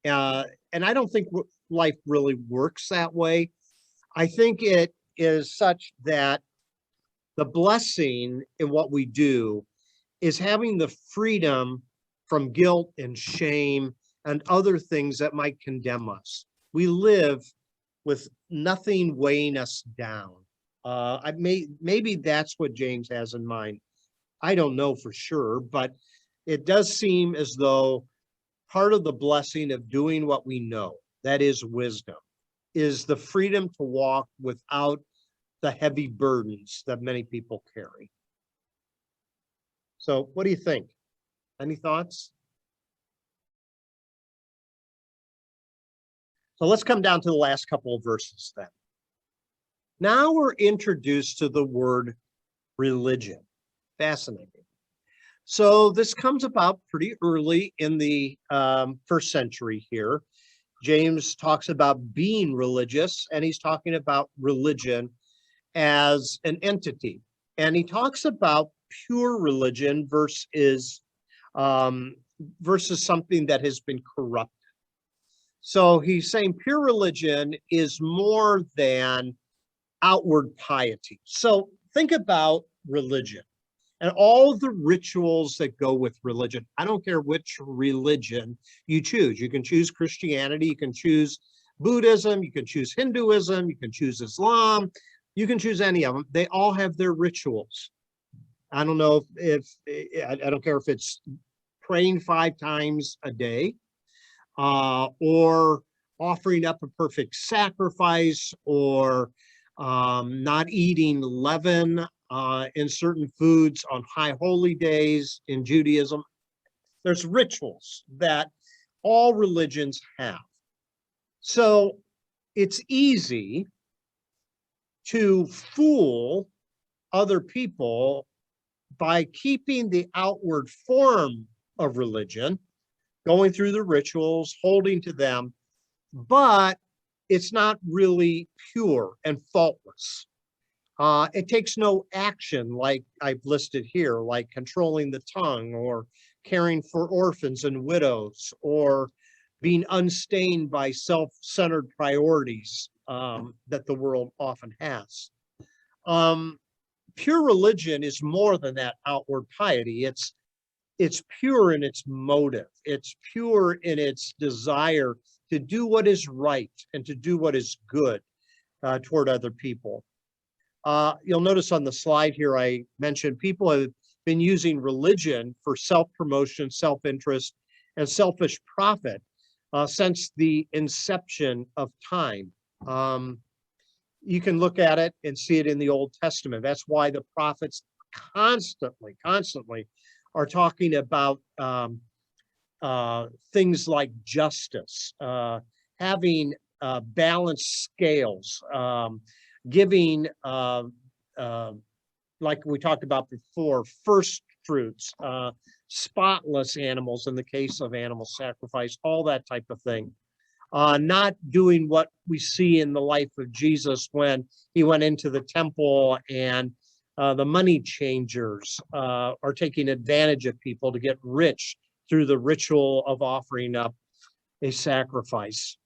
And I don't think life really works that way. I think it is such that the blessing in what we do is having the freedom from guilt and shame and other things that might condemn us. We live with nothing weighing us down. Maybe that's what James has in mind. I don't know for sure, but it does seem as though part of the blessing of doing what we know, that is wisdom, is the freedom to walk without the heavy burdens that many people carry. So what do you think? Any thoughts? So let's come down to the last couple of verses then. Now we're introduced to the word religion. Fascinating. So this comes about pretty early in the first century here. James talks about being religious, and he's talking about religion as an entity. And he talks about pure religion versus something that has been corrupted. So he's saying pure religion is more than outward piety. So think about religion and all the rituals that go with religion. I don't care which religion you choose. You can choose Christianity, you can choose Buddhism, you can choose Hinduism, you can choose Islam, you can choose any of them. They all have their rituals. I don't know if I don't care if it's praying 5 times a day, or offering up a perfect sacrifice, or not eating leaven in certain foods on high holy days in Judaism. There's rituals that all religions have. So it's easy to fool other people by keeping the outward form of religion, going through the rituals, holding to them, but it's not really pure and faultless. It takes no action like I've listed here, like controlling the tongue or caring for orphans and widows, or being unstained by self-centered priorities that the world often has. Pure religion is more than that outward piety. It's pure in its motive. It's pure in its desire to do what is right and to do what is good toward other people. You'll notice on the slide here, I mentioned people have been using religion for self-promotion, self-interest, and selfish profit since the inception of time. You can look at it and see it in the Old Testament. That's why the prophets constantly are talking about things like justice, having balanced scales, giving, like we talked about before, first fruits, spotless animals in the case of animal sacrifice, all that type of thing. Not doing what we see in the life of Jesus when he went into the temple and the money changers are taking advantage of people to get rich through the ritual of offering up a sacrifice.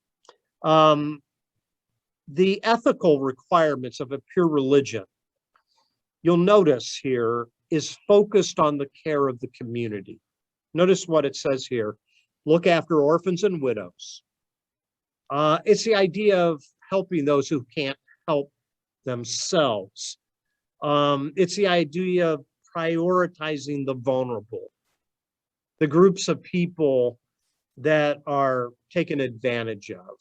The ethical requirements of a pure religion, you'll notice here, is focused on the care of the community. Notice what it says here: look after orphans and widows. It's the idea of helping those who can't help themselves. It's the idea of prioritizing the vulnerable, the groups of people that are taken advantage of,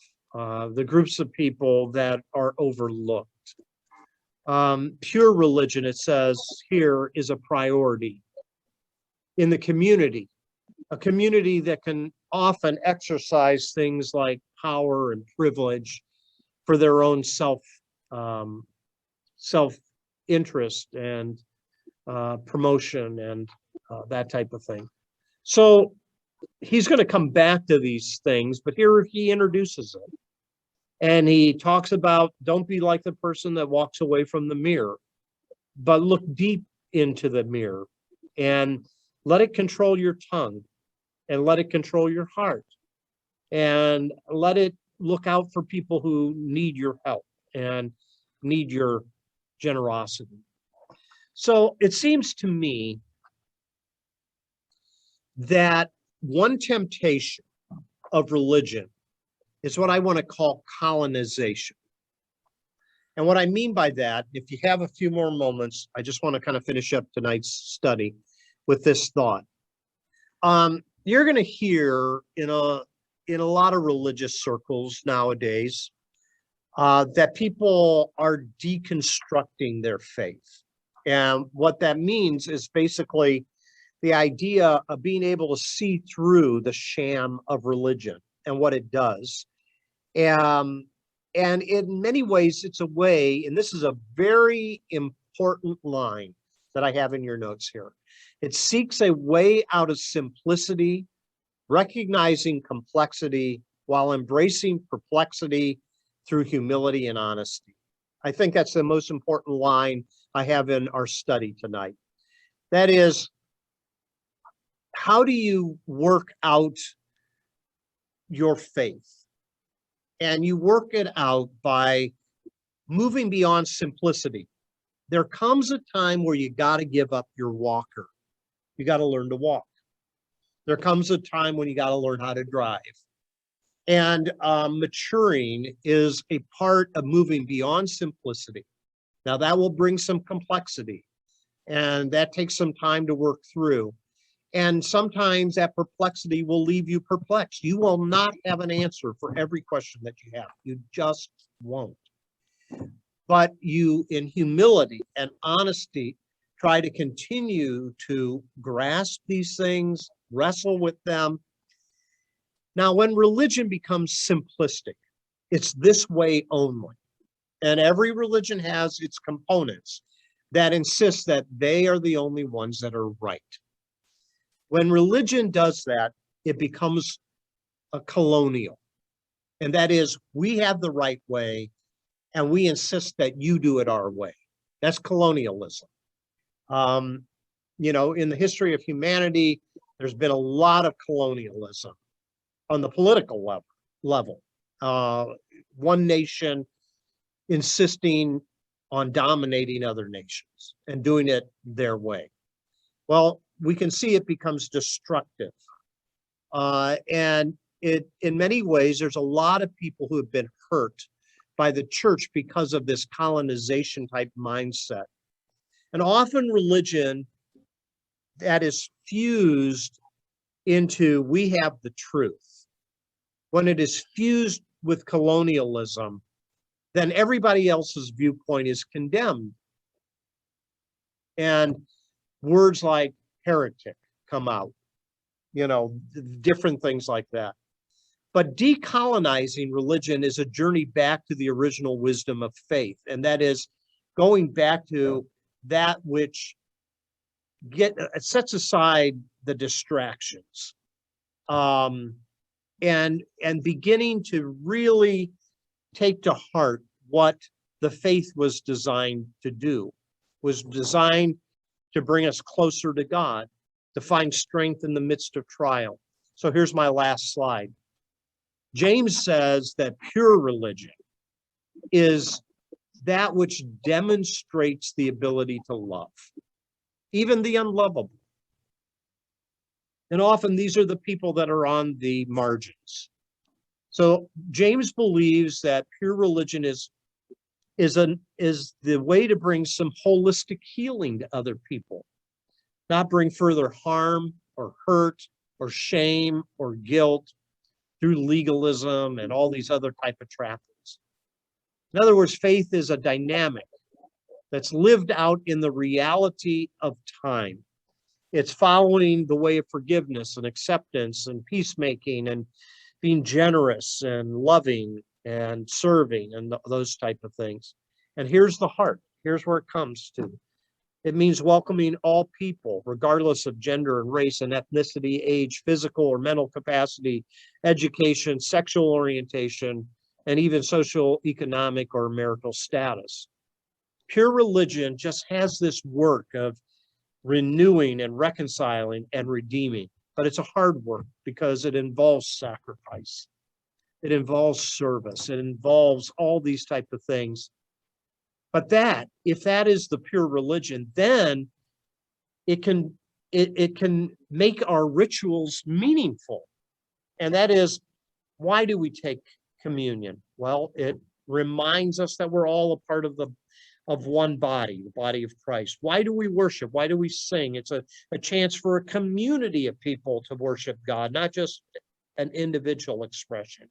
the groups of people that are overlooked. Pure religion, it says here, is a priority in the community, a community that can often exercise things like power and privilege for their own self-interest and promotion and that type of thing. So he's going to come back to these things, but here he introduces it. And he talks about, don't be like the person that walks away from the mirror, but look deep into the mirror and let it control your tongue and let it control your heart and let it look out for people who need your help and need your generosity. So it seems to me that one temptation of religion is what I want to call colonization. And what I mean by that, if you have a few more moments, I just want to kind of finish up tonight's study with this thought. You're going to hear in a lot of religious circles nowadays that people are deconstructing their faith. And what that means is basically the idea of being able to see through the sham of religion and what it does. And in many ways, it's a way, and this is a very important line that I have in your notes here. It seeks a way out of simplicity, recognizing complexity while embracing perplexity through humility and honesty. I think that's the most important line I have in our study tonight. That is, how do you work out your faith? And you work it out by moving beyond simplicity. There comes a time where you got to give up your walker. You got to learn to walk. There comes a time when you got to learn how to drive. And maturing is a part of moving beyond simplicity. Now that will bring some complexity, and that takes some time to work through. And sometimes that perplexity will leave you perplexed. You will not have an answer for every question that you have. You just won't. But you, in humility and honesty, try to continue to grasp these things, wrestle with them. Now, when religion becomes simplistic, it's this way only. And every religion has its components that insist that they are the only ones that are right. When religion does that, it becomes a colonial. And that is, we have the right way, and we insist that you do it our way. That's colonialism. You know, in the history of humanity, there's been a lot of colonialism on the political level. One nation insisting on dominating other nations and doing it their way. Well, we can see it becomes destructive. And in many ways, there's a lot of people who have been hurt by the church because of this colonization type mindset. And often religion that is fused into, we have the truth. When it is fused with colonialism, then everybody else's viewpoint is condemned. And words like heretic come out, you know, different things like that. But decolonizing religion is a journey back to the original wisdom of faith. And that is going back to that which sets aside the distractions, and beginning to really take to heart what the faith was designed to do, was designed to bring us closer to God, to find strength in the midst of trial. So here's my last slide. James says that pure religion is that which demonstrates the ability to love, even the unlovable. And often these are the people that are on the margins. So James believes that pure religion is the way to bring some holistic healing to other people, not bring further harm or hurt or shame or guilt through legalism and all these other type of trappings. In other words, faith is a dynamic that's lived out in the reality of time. It's following the way of forgiveness and acceptance and peacemaking and being generous and loving and serving and those type of things. And here's the heart. Here's where it comes to. It means welcoming all people, regardless of gender and race and ethnicity, age, physical or mental capacity, education, sexual orientation, and even social, economic, or marital status. Pure religion just has this work of renewing and reconciling and redeeming, but it's a hard work because it involves sacrifice. It involves service. It involves all these type of things. But if that is the pure religion, then it can make our rituals meaningful. And that is, why do we take communion? Well, it reminds us that we're all a part of one body, the body of Christ. Why do we worship? Why do we sing? It's a chance for a community of people to worship God, not just an individual expression.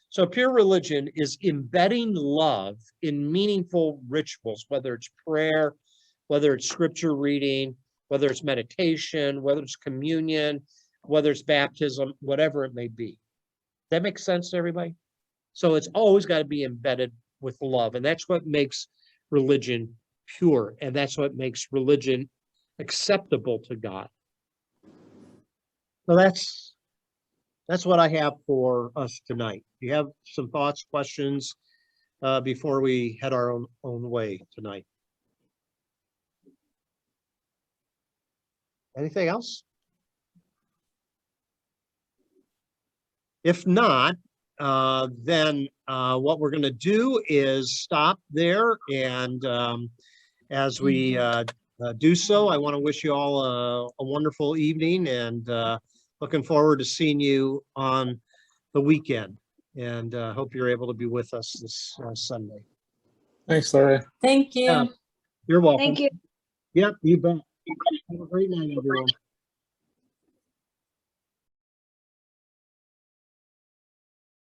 So pure religion is embedding love in meaningful rituals, whether it's prayer, whether it's scripture reading, whether it's meditation, whether it's communion, whether it's baptism, whatever it may be. That makes sense to everybody? So it's always got to be embedded with love. And that's what makes religion pure. And that's what makes religion acceptable to God. So that's what I have for us tonight. Do you have some thoughts, questions before we head our own way tonight? Anything else? If not, then what we're going to do is stop there. And as we do so, I want to wish you all a wonderful evening, and looking forward to seeing you on the weekend. And hope you're able to be with us this Sunday. Thanks, Larry. Thank you. You're welcome. Thank you. Yep, you bet. Have a great night, everyone.